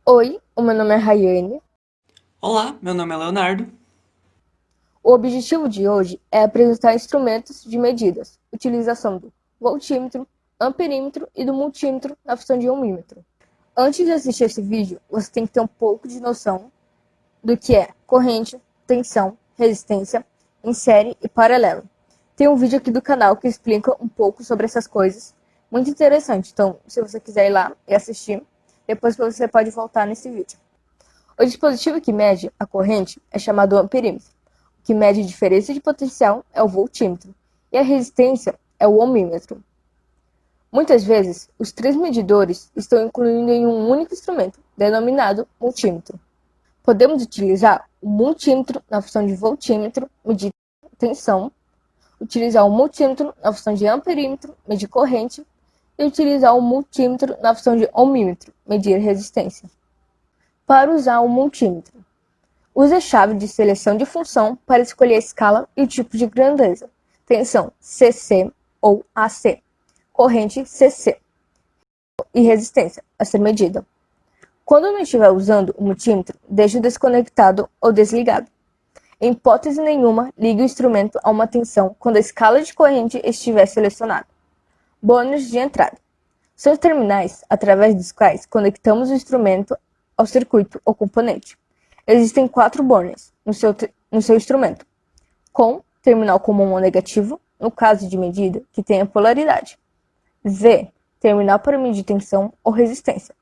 Oi, o meu nome é Rayane. Olá, meu nome é Leonardo. O objetivo de hoje é apresentar instrumentos de medidas, utilização do voltímetro, amperímetro e do multímetro na função de ohmímetro. Antes de assistir esse vídeo, você tem que ter um pouco de noção do que é corrente, tensão, resistência, em série e paralelo. Tem um vídeo aqui do canal que explica um pouco sobre essas coisas, muito interessante. Então, se você quiser ir lá e assistir, depois você pode voltar nesse vídeo. O dispositivo que mede a corrente é chamado amperímetro. O que mede a diferença de potencial é o voltímetro. E a resistência é o ohmímetro. Muitas vezes, os três medidores estão incluídos em um único instrumento, denominado multímetro. Podemos utilizar o multímetro na função de voltímetro, medir tensão, utilizar o multímetro na função de amperímetro, medir corrente, e utilizar o multímetro na função de ohmímetro, medir resistência. Para usar o multímetro, use a chave de seleção de função para escolher a escala e o tipo de grandeza, tensão CC ou AC, corrente CC e resistência a ser medida. Quando não estiver usando o multímetro, deixe-o desconectado ou desligado. Em hipótese nenhuma, ligue o instrumento a uma tensão quando a escala de corrente estiver selecionada. Bônus de entrada. São os terminais através dos quais conectamos o instrumento ao circuito ou componente. Existem 4 bônus no seu instrumento, com terminal comum ou negativo, no caso de medida que tenha polaridade. Z, terminal para medir tensão ou resistência.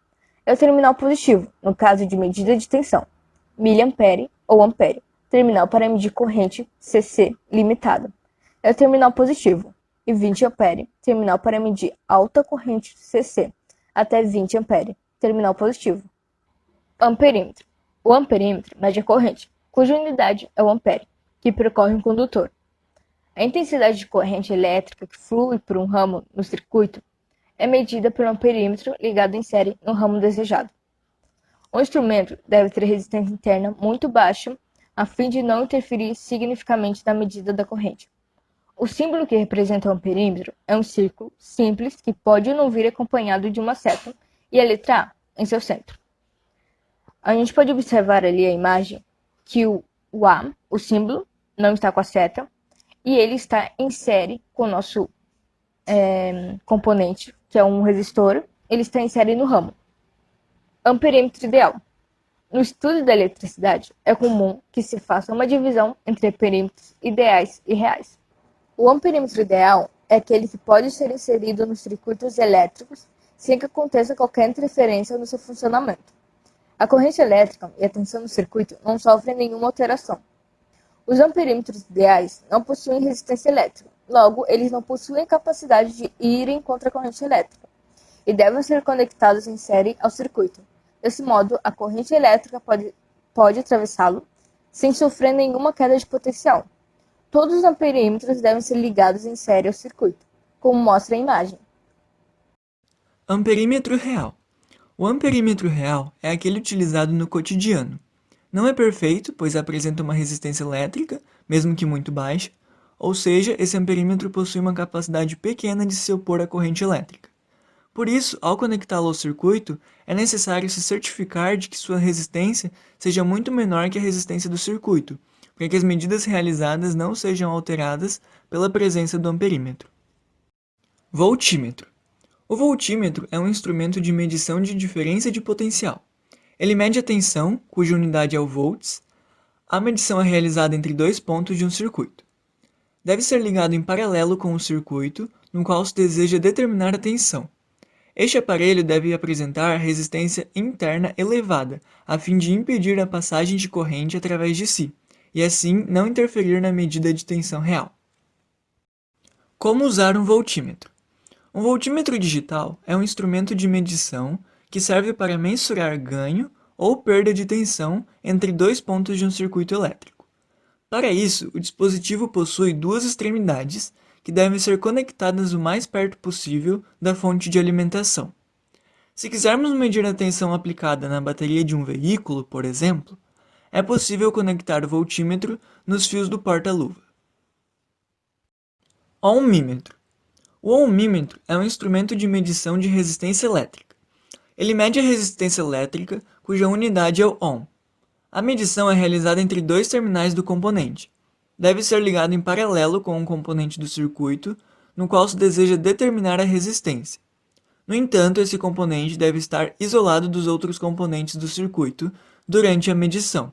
É o terminal positivo, no caso de medida de tensão. Miliampere ou ampere, terminal para medir corrente CC limitada. É o terminal positivo. E 20 ampere, terminal para medir alta corrente CC, até 20 ampere, terminal positivo. Amperímetro. O amperímetro mede a corrente, cuja unidade é o ampere, que percorre um condutor. A intensidade de corrente elétrica que flui por um ramo no circuito é medida pelo amperímetro ligado em série no ramo desejado. O instrumento deve ter resistência interna muito baixa, a fim de não interferir significativamente na medida da corrente. O símbolo que representa o amperímetro é um círculo simples que pode ou não vir acompanhado de uma seta e a letra A em seu centro. A gente pode observar ali a imagem que o A, o símbolo, não está com a seta e ele está em série com o nosso componente, que é um resistor, ele está em série no ramo. Amperímetro ideal. No estudo da eletricidade, é comum que se faça uma divisão entre perímetros ideais e reais. O amperímetro ideal é aquele que pode ser inserido nos circuitos elétricos sem que aconteça qualquer interferência no seu funcionamento. A corrente elétrica e a tensão do circuito não sofrem nenhuma alteração. Os amperímetros ideais não possuem resistência elétrica, logo, eles não possuem capacidade de irem contra a corrente elétrica e devem ser conectados em série ao circuito. Desse modo, a corrente elétrica pode atravessá-lo sem sofrer nenhuma queda de potencial. Todos os amperímetros devem ser ligados em série ao circuito, como mostra a imagem. Amperímetro real. O amperímetro real é aquele utilizado no cotidiano. Não é perfeito, pois apresenta uma resistência elétrica, mesmo que muito baixa, ou seja, esse amperímetro possui uma capacidade pequena de se opor à corrente elétrica. Por isso, ao conectá-lo ao circuito, é necessário se certificar de que sua resistência seja muito menor que a resistência do circuito, para que as medidas realizadas não sejam alteradas pela presença do amperímetro. Voltímetro. O voltímetro é um instrumento de medição de diferença de potencial. Ele mede a tensão, cuja unidade é o volts. A medição é realizada entre dois pontos de um circuito. Deve ser ligado em paralelo com o circuito, no qual se deseja determinar a tensão. Este aparelho deve apresentar resistência interna elevada, a fim de impedir a passagem de corrente através de si, e assim não interferir na medida de tensão real. Como usar um voltímetro? Um voltímetro digital é um instrumento de medição que serve para mensurar ganho ou perda de tensão entre dois pontos de um circuito elétrico. Para isso, o dispositivo possui duas extremidades que devem ser conectadas o mais perto possível da fonte de alimentação. Se quisermos medir a tensão aplicada na bateria de um veículo, por exemplo, é possível conectar o voltímetro nos fios do porta-luva. Ohmímetro. O ohmímetro é um instrumento de medição de resistência elétrica. Ele mede a resistência elétrica cuja unidade é o ohm. A medição é realizada entre dois terminais do componente. Deve ser ligado em paralelo com um componente do circuito, no qual se deseja determinar a resistência. No entanto, esse componente deve estar isolado dos outros componentes do circuito durante a medição,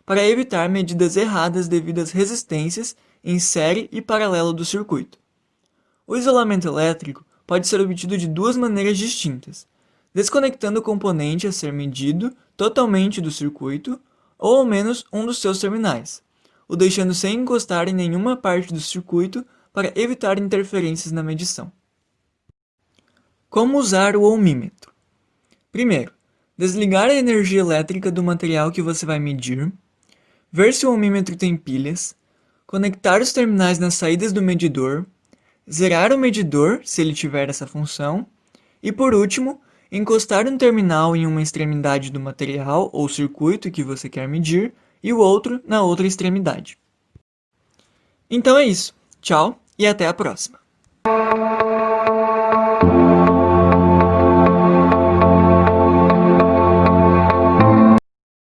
para evitar medidas erradas devido às resistências em série e paralelo do circuito. O isolamento elétrico pode ser obtido de duas maneiras distintas: desconectando o componente a ser medido totalmente do circuito, ou ao menos um dos seus terminais, o deixando sem encostar em nenhuma parte do circuito para evitar interferências na medição. Como usar o ohmímetro? Primeiro, desligar a energia elétrica do material que você vai medir, ver se o ohmímetro tem pilhas, conectar os terminais nas saídas do medidor, zerar o medidor, se ele tiver essa função, e por último, encostar um terminal em uma extremidade do material ou circuito que você quer medir e o outro na outra extremidade. Então é isso. Tchau e até a próxima.